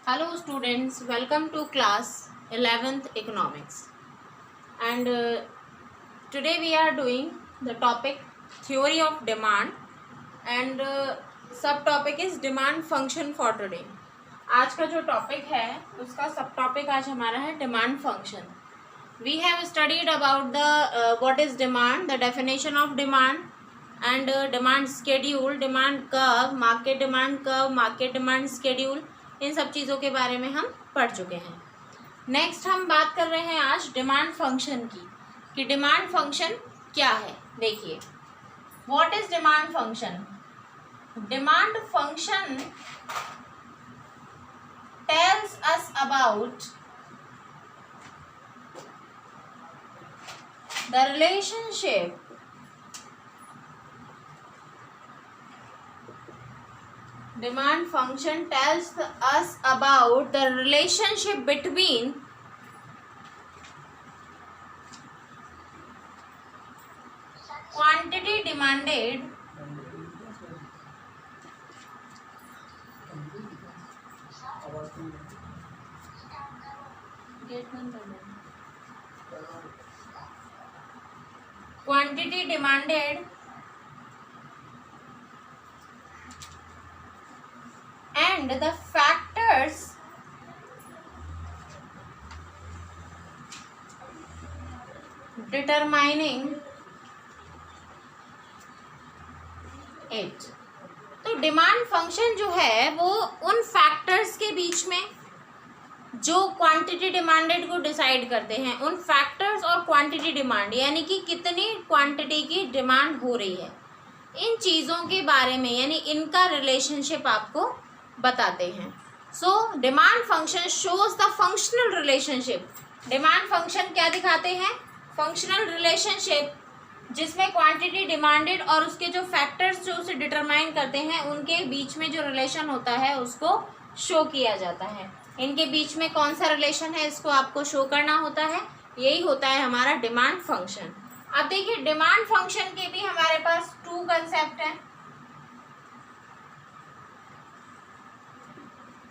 Hello students, welcome to class 11th economics, and today we are doing the topic theory of demand and subtopic is demand function for today. आज का जो topic है उसका सब topic आज हमारा है demand function. We have studied about the what is demand, the definition of demand and demand schedule, demand curve, market demand schedule, इन सब चीज़ों के बारे में हम पढ़ चुके हैं. नेक्स्ट हम बात कर रहे हैं आज डिमांड फंक्शन की कि डिमांड फंक्शन क्या है. देखिए, what is demand function. Demand function tells us about the relationship. Demand function tells us about the relationship between quantity demanded and the factors determining it. तो डिमांड फंक्शन जो है वो उन फैक्टर्स के बीच में जो क्वांटिटी डिमांडेड को decide करते हैं, उन फैक्टर्स और क्वांटिटी डिमांड यानी कि कितनी क्वांटिटी की डिमांड हो रही है, इन चीज़ों के बारे में यानी इनका रिलेशनशिप आपको बताते हैं. सो demand function shows the functional relationship. Demand function क्या दिखाते हैं? फंक्शनल रिलेशनशिप, जिसमें क्वांटिटी डिमांडेड और उसके जो फैक्टर्स जो उसे डिटरमाइन करते हैं उनके बीच में जो रिलेशन होता है उसको शो किया जाता है. इनके बीच में कौन सा रिलेशन है इसको आपको शो करना होता है. यही होता है हमारा डिमांड फंक्शन. अब देखिए, डिमांड फंक्शन के भी हमारे पास टू कंसेप्ट हैं.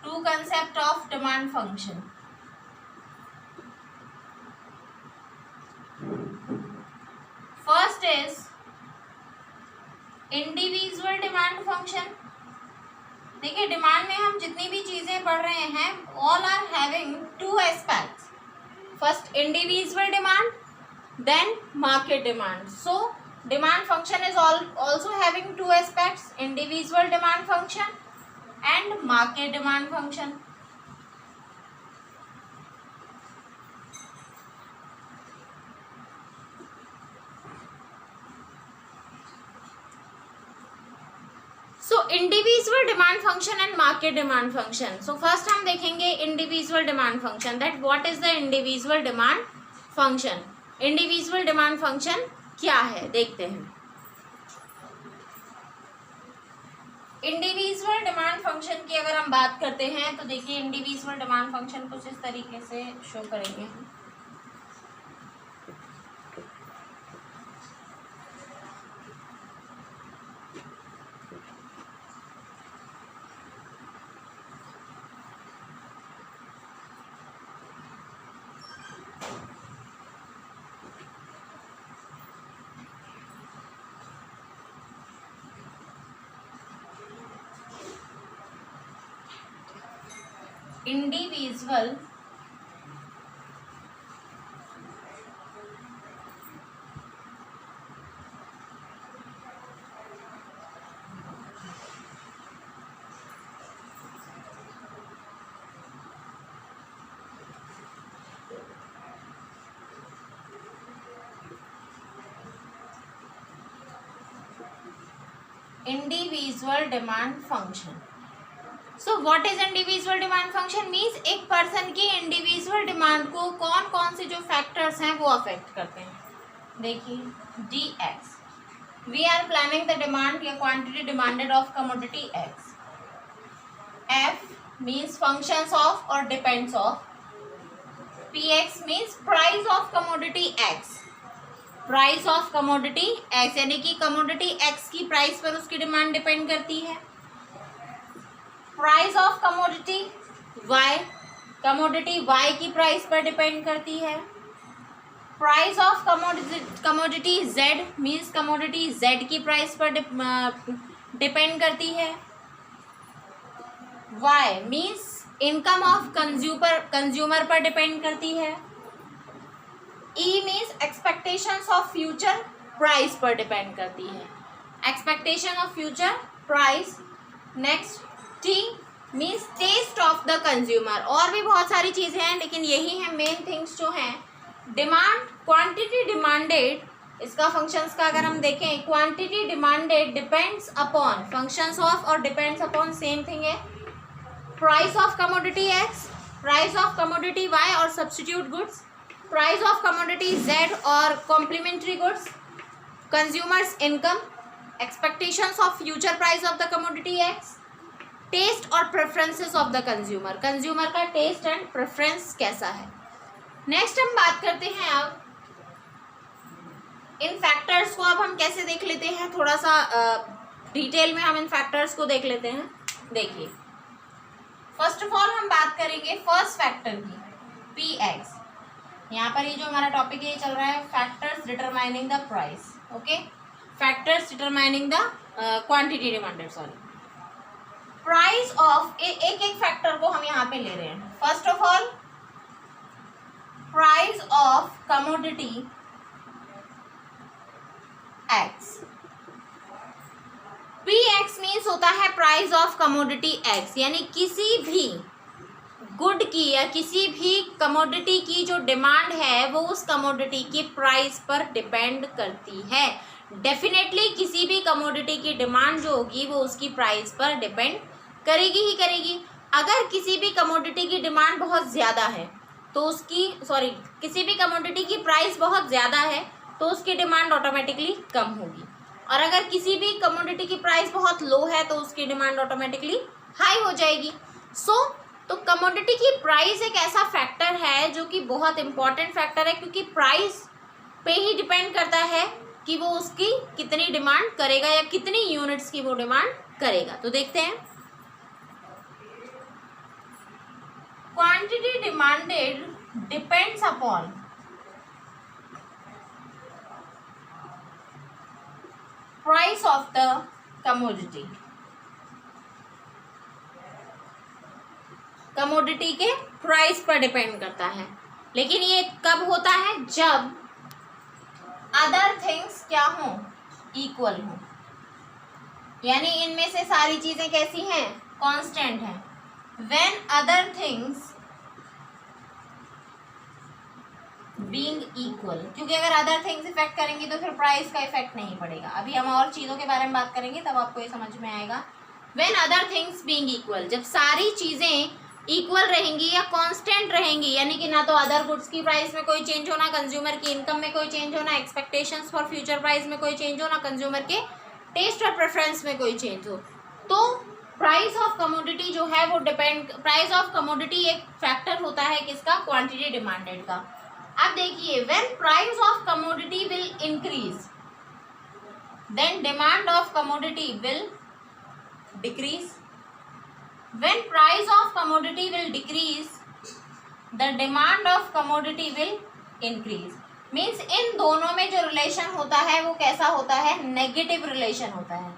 Two concept of demand function. First is individual demand function. देखिए, डिमांड में हम जितनी भी चीजें पढ़ रहे हैं all are having two aspects. First individual demand, then market demand. So demand function is also having two aspects, individual demand function and market demand function. So individual demand function and market demand function. So first हम देखेंगे individual demand function, that what is the individual demand function. Individual demand function क्या है देखते हैं. Individual demand function की अगर हम बात करते हैं तो देखिए, इंडिविजुअल डिमांड फंक्शन कुछ इस तरीके से शो करेंगे हम. Individual demand function. So what is individual demand function means एक पर्सन की इंडिविजुअल डिमांड को कौन कौन से जो फैक्टर्स हैं वो अफेक्ट करते हैं. देखिए, D X, we are planning the demand या quantity demanded of commodity X. F means functions of और depends of. P X means price of commodity X. Price of commodity X यानी कि commodity x की price पर उसकी demand depend करती है. Price of commodity Y, commodity Y की price पर डिपेंड करती है। Price of commodity Z means commodity Z की प्राइस पर डिपेंड करती है। Y means income of consumer पर डिपेंड करती है। E means expectations of future price पर डिपेंड करती है, expectation of future price. Next T means taste of the consumer. और भी बहुत सारी चीज़ें हैं लेकिन यही है मेन थिंग्स जो हैं। डिमांड, क्वांटिटी डिमांडेड, इसका फंक्शंस का अगर हम देखें, quantity demanded depends upon, functions of और डिपेंड्स अपॉन सेम थिंग है। Price of commodity X, price of commodity Y और substitute goods, price of commodity Z और complementary goods, consumer's income, expectations of future price of the commodity X, taste और preferences of the consumer, consumer का taste and preference कैसा है। Next हम बात करते हैं अब इन फैक्टर्स को। अब हम कैसे देख लेते हैं, थोड़ा सा डिटेल में हम इन फैक्टर्स को देख लेते हैं। देखिए फर्स्ट ऑफ ऑल हम बात करेंगे फर्स्ट फैक्टर की, पी एक्स। यहाँ पर ये जो हमारा टॉपिक है ये चल रहा है factors determining the price. Okay, factors determining the quantity demanded, sorry, price of एक एक फैक्टर को हम यहाँ पे ले रहे हैं। First of all price of commodity x, P X means होता है प्राइस ऑफ कमोडिटी एक्स, यानी किसी भी गुड की या किसी भी कमोडिटी की जो डिमांड है वो उस कमोडिटी की प्राइस पर डिपेंड करती है। डेफिनेटली किसी भी कमोडिटी की डिमांड जो होगी वो उसकी प्राइस पर डिपेंड करेगी ही करेगी। अगर किसी भी कमोडिटी की डिमांड बहुत ज़्यादा है तो उसकी किसी भी कमोडिटी की प्राइस बहुत ज़्यादा है तो उसकी डिमांड ऑटोमेटिकली कम होगी, और अगर किसी भी कमोडिटी की प्राइस बहुत लो है तो उसकी डिमांड ऑटोमेटिकली हाई हो जाएगी। तो कमोडिटी की प्राइस एक ऐसा फैक्टर है जो कि बहुत इंपॉर्टेंट फैक्टर है, क्योंकि प्राइस पे ही डिपेंड करता है कि वो उसकी कितनी डिमांड करेगा या कितनी यूनिट्स की वो डिमांड करेगा। तो देखते हैं, quantity demanded depends upon price of the commodity, commodity के प्राइस पर डिपेंड करता है। लेकिन ये कब होता है, जब अदर थिंग्स क्या हो, इक्वल हो, यानी इनमें से सारी चीजें कैसी हैं, कांस्टेंट हैं। When other things being equal, क्योंकि अगर अदर थिंग्स इफेक्ट करेंगी तो फिर प्राइस का इफेक्ट नहीं पड़ेगा। अभी हम और चीज़ों के बारे में बात करेंगे तब आपको ये समझ में आएगा। When other things being equal, जब सारी चीज़ें इक्वल रहेंगी या कांस्टेंट रहेंगी, यानी कि ना तो अदर गुड्स की प्राइस में कोई चेंज होना, कंज्यूमर की इनकम में कोई चेंज होना, एक्सपेक्टेशंस फॉर फ्यूचर प्राइस में कोई चेंज होना, कंज्यूमर के टेस्ट और प्रेफरेंस में कोई चेंज हो, तो प्राइस ऑफ कमोडिटी जो है वो प्राइस ऑफ कमोडिटी एक फैक्टर होता है किसका, क्वांटिटी डिमांडेड का। अब देखिए, when price of commodity will increase then demand of commodity will decrease, when price of commodity will decrease the demand of commodity will increase. Means इन दोनों में जो रिलेशन होता है वो कैसा होता है, नेगेटिव रिलेशन होता है।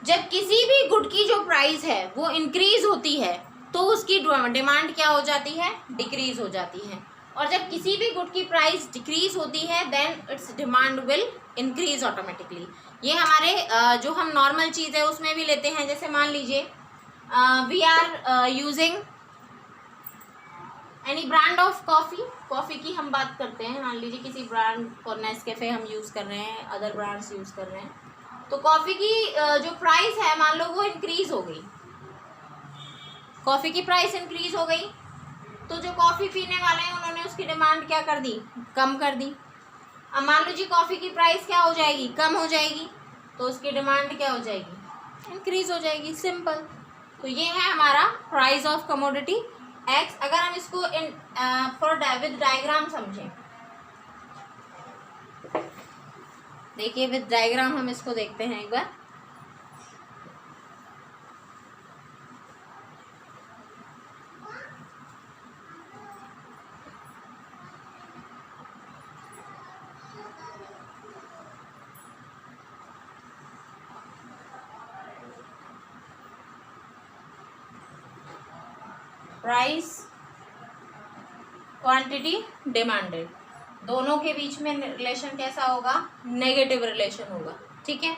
जब किसी भी गुड की जो प्राइस है वो इंक्रीज होती है तो उसकी डिमांड क्या हो जाती है, डिक्रीज हो जाती है, और जब किसी भी गुड की प्राइस डिक्रीज होती है then its demand will increase automatically. ये हमारे जो हम नॉर्मल चीज़ है उसमें भी लेते हैं। जैसे मान लीजिए we are using any brand of coffee की हम बात करते हैं। मान लीजिए किसी ब्रांड को नेस्कैफे हम यूज़ कर रहे हैं, अदर ब्रांड्स यूज़ कर रहे हैं, तो कॉफ़ी की जो प्राइस है मान लो वो इंक्रीज हो गई, कॉफ़ी की प्राइस इंक्रीज हो गई, तो जो कॉफ़ी पीने वाले हैं उन्होंने उसकी डिमांड क्या कर दी, कम कर दी। अब मान लो जी कॉफ़ी की प्राइस क्या हो जाएगी, कम हो जाएगी, तो उसकी डिमांड क्या हो जाएगी, इंक्रीज हो जाएगी, सिंपल। तो ये है हमारा प्राइस ऑफ कमोडिटी एक्स। अगर हम इसको विद डायग्राम समझें, देखिए विद डायग्राम हम इसको देखते हैं एक बार। प्राइस क्वांटिटी डिमांडेड, दोनों के बीच में रिलेशन कैसा होगा, नेगेटिव रिलेशन होगा। ठीक है,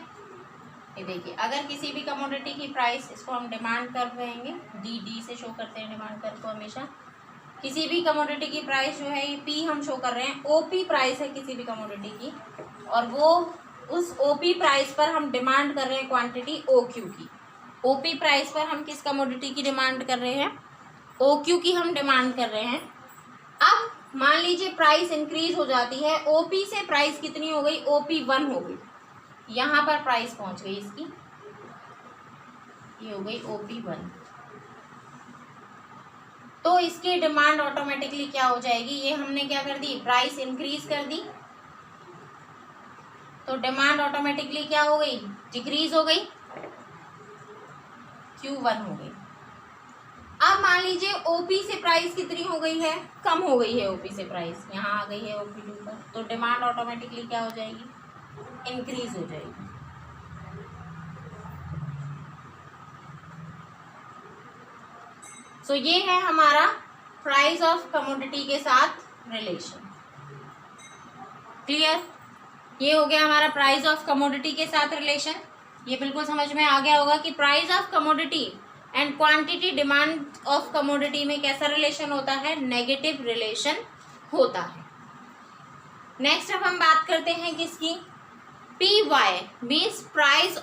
ये देखिए अगर किसी भी कमोडिटी की प्राइस, इसको हम डिमांड कर रहेंगे, डी से शो करते हैं डिमांड कर को हमेशा। किसी भी कमोडिटी की प्राइस जो है ये पी हम शो कर रहे हैं, ओपी प्राइस है किसी भी कमोडिटी की, और वो उस ओपी प्राइस पर हम डिमांड कर रहे हैं क्वांटिटी ओक्यू की। ओपी प्राइस पर हम किस कमोडिटी की डिमांड कर रहे हैं, ओक्यू की हम डिमांड कर रहे हैं। अब मान लीजिए प्राइस इंक्रीज हो जाती है, ओपी से प्राइस कितनी हो गई, ओपी 1 हो गई, यहाँ पर प्राइस पहुंच गई इसकी, ये हो गई ओपी 1, तो इसकी डिमांड ऑटोमेटिकली क्या हो जाएगी, ये हमने क्या कर दी, प्राइस इंक्रीज कर दी, तो डिमांड ऑटोमेटिकली क्या हो गई, डिक्रीज हो गई, Q1 हो गई। अब मान लीजिए ओपी से प्राइस कितनी हो गई है, कम हो गई है ओपी से प्राइस, यहाँ आ गई है OP2 पर, तो डिमांड ऑटोमेटिकली क्या हो जाएगी, इंक्रीज हो जाएगी। सो ये है हमारा प्राइस ऑफ कमोडिटी के साथ रिलेशन। क्लियर, ये हो गया हमारा प्राइस ऑफ कमोडिटी के साथ रिलेशन। ये बिल्कुल समझ में आ गया होगा कि price of commodity and quantity demand of commodity में कैसा रिलेशन होता है, नेगेटिव रिलेशन होता है। नेक्स्ट अब हम बात करते हैं किसकी, P Y means price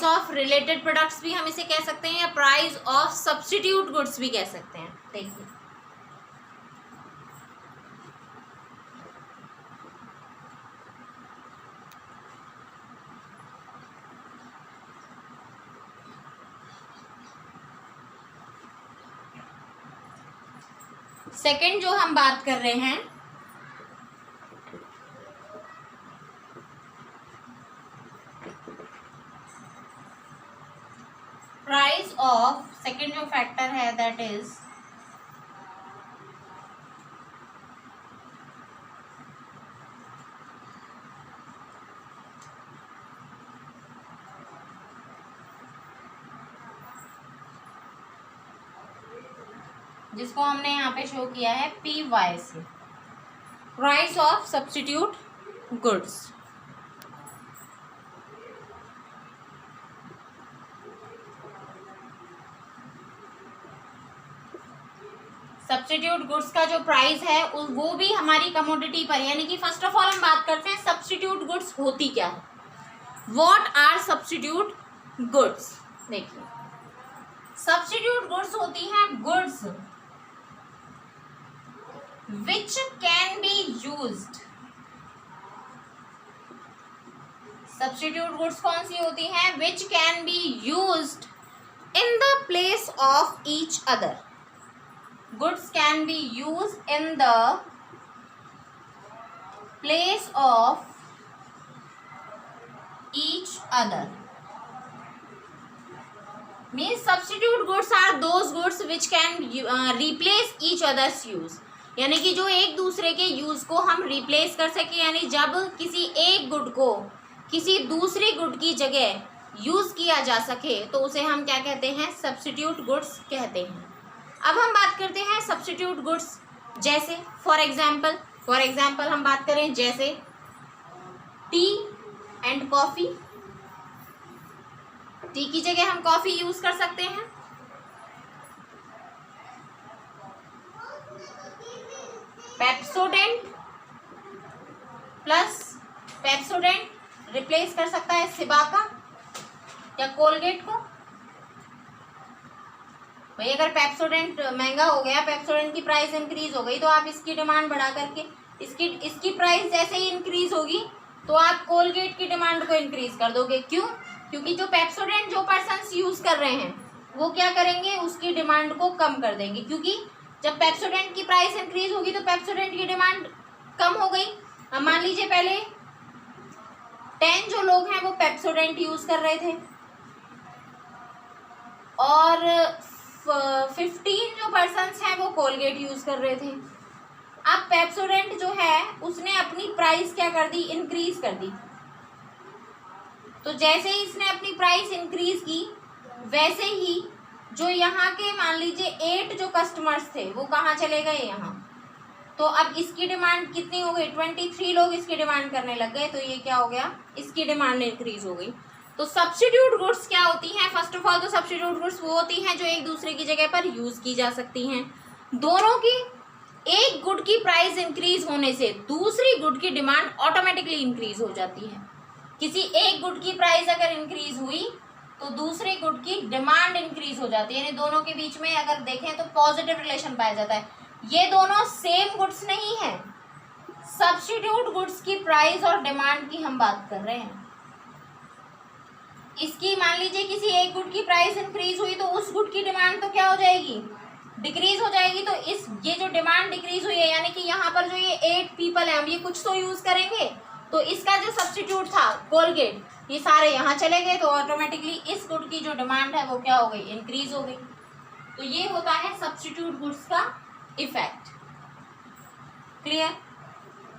of related products भी हम इसे कह सकते हैं, या प्राइस ऑफ सब्स्टिट्यूट गुड्स भी कह सकते हैं। देखिए सेकंड जो हम बात कर रहे हैं, प्राइस ऑफ, सेकंड जो फैक्टर है दैट इज जिसको हमने यहाँ पे शो किया है पी वाई से, price of substitute goods. Substitute goods का जो प्राइस है वो भी हमारी कमोडिटी पर, यानी कि फर्स्ट ऑफ ऑल हम बात करते हैं सब्स्टिट्यूट गुड्स होती क्या है, व्हाट आर सब्स्टिट्यूट गुड्स। देखिए सब्स्टिट्यूट गुड्स होती हैं goods which can be used, substitute goods कौन सी होती हैं, which can be used in the place of each other, goods can be used in the place of each other, means substitute goods are those goods which can replace each other's use, यानी कि जो एक दूसरे के use को हम replace कर सके, यानी जब किसी एक गुड को किसी दूसरे गुड की जगह यूज किया जा सके तो उसे हम क्या कहते हैं, सब्स्टिट्यूट गुड्स कहते हैं। अब हम बात करते हैं सब्स्टिट्यूट गुड्स, जैसे फॉर एग्जाम्पल हम बात करें जैसे टी एंड कॉफी, टी की जगह हम कॉफी यूज कर सकते हैं, पेप्सोडेंट प्लस पेप्सोडेंट रिप्लेस कर सकता है सिबाका या कोलगेट को। भाई अगर पेप्सोडेंट महंगा हो गया, पेप्सोडेंट की प्राइस इंक्रीज हो गई, तो आप इसकी डिमांड बढ़ा करके इसकी प्राइस जैसे ही इंक्रीज होगी तो आप कोलगेट की डिमांड को इंक्रीज कर दोगे। क्यों? क्योंकि जो पेप्सोडेंट जो पर्सन्स यूज कर रहे हैं वो क्या करेंगे, उसकी डिमांड को कम कर देंगे, क्योंकि जब पेप्सोडेंट की प्राइस इंक्रीज होगी तो पेप्सोडेंट की डिमांड कम हो गई। अब मान लीजिए पहले 10 जो लोग हैं वो पेप्सोडेंट यूज कर रहे थे और 15 जो पर्सन्स हैं वो कोलगेट यूज कर रहे थे। अब पेप्सोडेंट जो है उसने अपनी प्राइस क्या कर दी, इंक्रीज कर दी। तो जैसे ही इसने अपनी प्राइस इंक्रीज की वैसे ही जो यहाँ के मान लीजिए 8 जो कस्टमर्स थे वो कहाँ चले गए, यहाँ। तो अब इसकी डिमांड कितनी हो गई, 23 लोग इसकी डिमांड करने लग गए, तो ये क्या हो गया, इसकी डिमांड इंक्रीज हो गई। तो सब्स्टिट्यूट गुड्स क्या होती हैं, फर्स्ट ऑफ ऑल तो सब्स्टिट्यूट गुड्स वो होती हैं जो एक दूसरे की जगह पर यूज की जा सकती हैं। दोनों की, एक गुड की प्राइस इंक्रीज होने से दूसरी गुड की डिमांड ऑटोमेटिकली इंक्रीज हो जाती है। किसी एक गुड की प्राइस अगर इंक्रीज हुई तो दूसरे गुड की डिमांड इंक्रीज हो जाती है, यानी दोनों के बीच में अगर देखें तो पॉजिटिव रिलेशन पाया जाता है। ये दोनों सेम गुड्स नहीं है, सब्स्टिट्यूट गुड्स की प्राइस और डिमांड की हम बात कर रहे हैं। इसकी मान लीजिए किसी एक गुड की प्राइस इंक्रीज हुई तो उस गुड की डिमांड तो क्या हो जाएगी, डिक्रीज हो जाएगी। तो ये जो डिमांड डिक्रीज हुई है, यानी कि यहाँ पर जो ये 8 पीपल हैं, हम ये कुछ तो यूज करेंगे, तो इसका जो सब्स्टिट्यूट था कोलगेट, ये सारे यहाँ चले गए, तो ऑटोमेटिकली इस गुड की जो डिमांड है वो क्या हो गई, इंक्रीज हो गई। तो ये होता है सब्स्टिट्यूट गुड्स का इफेक्ट। क्लियर,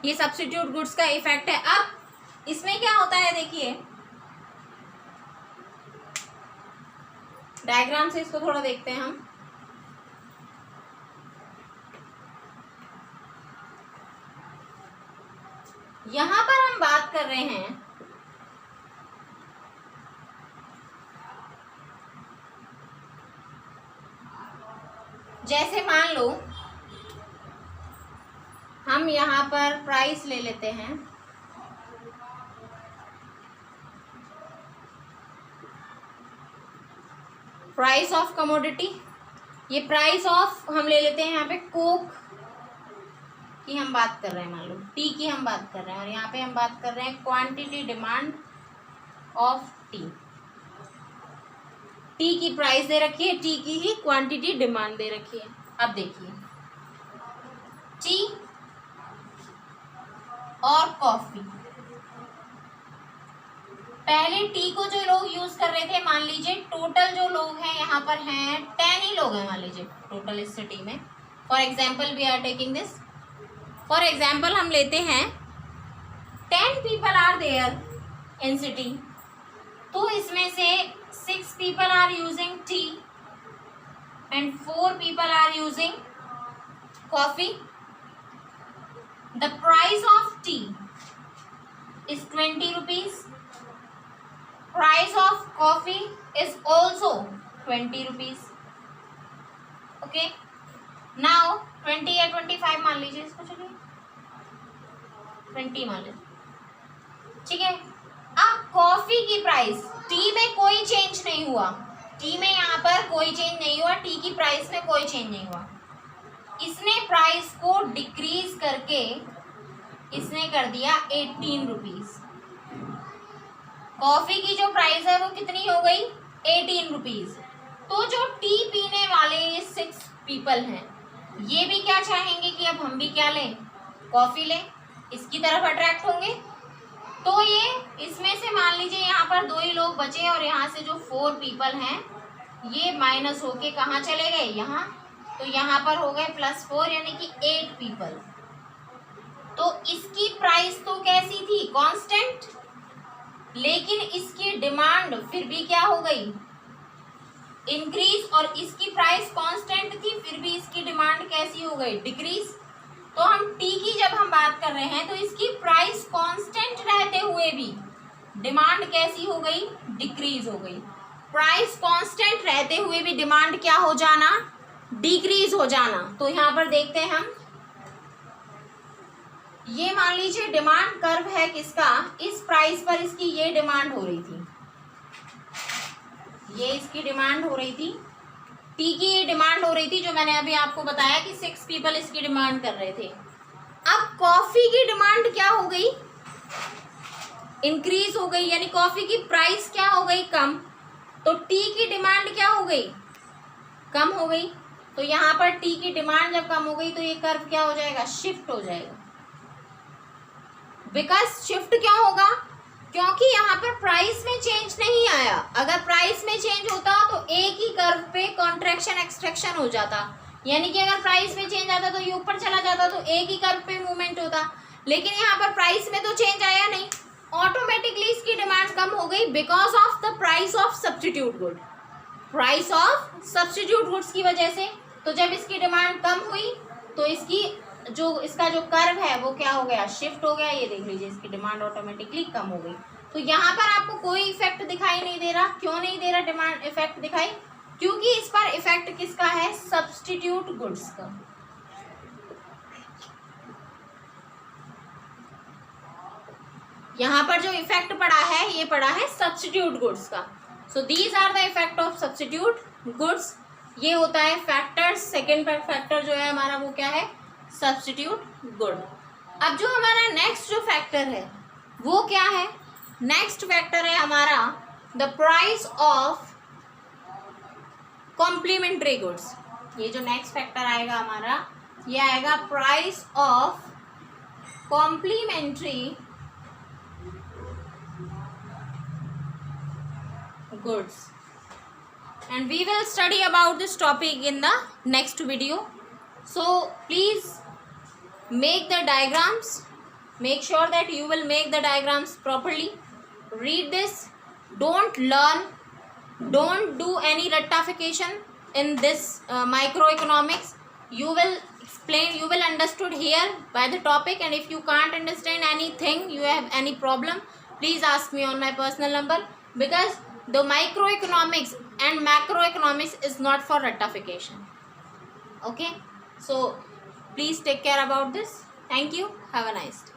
ये सब्स्टिट्यूट गुड्स का इफेक्ट है। अब इसमें क्या होता है, देखिए डायग्राम से इसको थोड़ा देखते हैं हम। यहां पर हम बात कर रहे हैं जैसे मान लो हम यहां पर प्राइस ले लेते हैं, प्राइस ऑफ कमोडिटी। ये प्राइस ऑफ हम ले लेते हैं यहाँ पे कोक की हम बात कर रहे हैं, मान लो टी की हम बात कर रहे हैं, और यहाँ पे हम बात कर रहे हैं quantity demand of T. T की प्राइस दे रखी है, टी की ही क्वांटिटी डिमांड दे रखी है। अब देखिए टी और कॉफी, पहले टी को जो लोग यूज कर रहे थे, मान लीजिए टोटल जो लोग हैं यहाँ पर हैं 10 ही लोग हैं, मान लीजिए टोटल इस सिटी में। For example we are taking this, for example हम लेते हैं 10 people are there in city, तो इसमें से 6 people are using tea and 4 people are using coffee. The price of tea is 20 rupees, price of coffee is also 20 rupees. Okay, now 20 या 25 मान लीजिए इसको, चलिए 20 मान लीजिए, ठीक है। अब कॉफी की प्राइस, टी में कोई चेंज नहीं हुआ, टी में यहाँ पर कोई चेंज नहीं हुआ, टी की प्राइस में कोई चेंज नहीं हुआ। इसने प्राइस को डिक्रीज करके इसने कर दिया 18 रुपीज। कॉफी की जो प्राइस है वो कितनी हो गई, 18 रुपीज। तो जो टी पीने वाले ये 6 पीपल हैं, ये भी क्या चाहेंगे कि अब हम भी क्या लें, कॉफी लें, इसकी तरफ अट्रैक्ट होंगे। तो ये इसमें से मान लीजिए यहाँ पर 2 ही लोग बचे, और यहाँ से जो 4 पीपल हैं ये माइनस होके कहाँ चले गए, यहाँ। तो यहाँ पर हो गए +4, यानी कि 8 पीपल। तो इसकी प्राइस तो कैसी थी, कांस्टेंट, लेकिन इसकी डिमांड फिर भी क्या हो गई, इंक्रीज, और इसकी प्राइस कांस्टेंट थी फिर भी इसकी डिमांड कैसी हो गई, डिक्रीज। तो हम टी की जब हम बात कर रहे हैं तो इसकी प्राइस कांस्टेंट रहते हुए भी डिमांड कैसी हो गई, डिक्रीज हो गई। प्राइस कांस्टेंट रहते हुए भी डिमांड क्या हो जाना, डिक्रीज हो जाना। तो यहाँ पर देखते हैं हम, ये मान लीजिए डिमांड कर्व है किसका, इस प्राइस पर इसकी ये डिमांड हो रही थी, ये इसकी डिमांड हो रही थी, टी की ये डिमांड हो रही थी, जो मैंने अभी आपको बताया कि 6 पीपल इसकी डिमांड कर रहे थे। अब कॉफी की डिमांड क्या हो गई, इंक्रीज हो गई, यानी कॉफी की प्राइस क्या हो गई, कम। तो टी की डिमांड क्या हो गई, कम हो गई। तो यहाँ पर टी की डिमांड जब कम हो गई तो ये कर्व क्या हो जाएगा, शिफ्ट हो जाएगा। बिकॉज शिफ्ट क्यों होगा, क्योंकि यहाँ पर प्राइस में चेंज नहीं आया। अगर प्राइस में चेंज होता तो एक ही कर्व पे कॉन्ट्रैक्शन एक्सट्रैक्शन हो जाता, यानी कि अगर प्राइस में चेंज आता तो ये ऊपर चला जाता, तो एक ही कर्व पे मूवमेंट होता। लेकिन यहाँ पर प्राइस में तो चेंज आया नहीं, ऑटोमेटिकली इसकी डिमांड कम हो गई because of the price of substitute good. Price of substitute goods की वजह से। तो जब इसकी डिमांड कम हुई तो इसका जो कर्व है वो क्या हो गया, शिफ्ट हो गया। ये देख लीजिए, इसकी डिमांड ऑटोमेटिकली कम हो गई। तो यहाँ पर आपको कोई इफेक्ट दिखाई नहीं दे रहा। क्यों नहीं दे रहा डिमांड इफेक्ट दिखाई? क्योंकि इस पर इफेक्ट किसका है, सब्स्टिट्यूट गुड्स का। यहाँ पर जो इफेक्ट पड़ा है ये पड़ा है सब्स्टिट्यूट गुड्स का। So these are the effect of substitute goods. ये होता है फैक्टर्स। सेकेंड फैक्टर जो है हमारा वो क्या है, सब्स्टिट्यूट गुड। अब जो हमारा नेक्स्ट जो फैक्टर है वो क्या है, नेक्स्ट फैक्टर है हमारा the price of complementary goods. ये जो नेक्स्ट फैक्टर आएगा हमारा, ये आएगा price of complementary goods, and we will study about this topic in the next video. So please make the diagrams, make sure that you will make the diagrams properly. Read this, don't do any rectification in this microeconomics. You will understood here by the topic, and if you can't understand anything, you have any problem, please ask me on my personal number, because the microeconomics and macroeconomics is not for rectification. Okay, so please take care about this. Thank you. Have a nice day.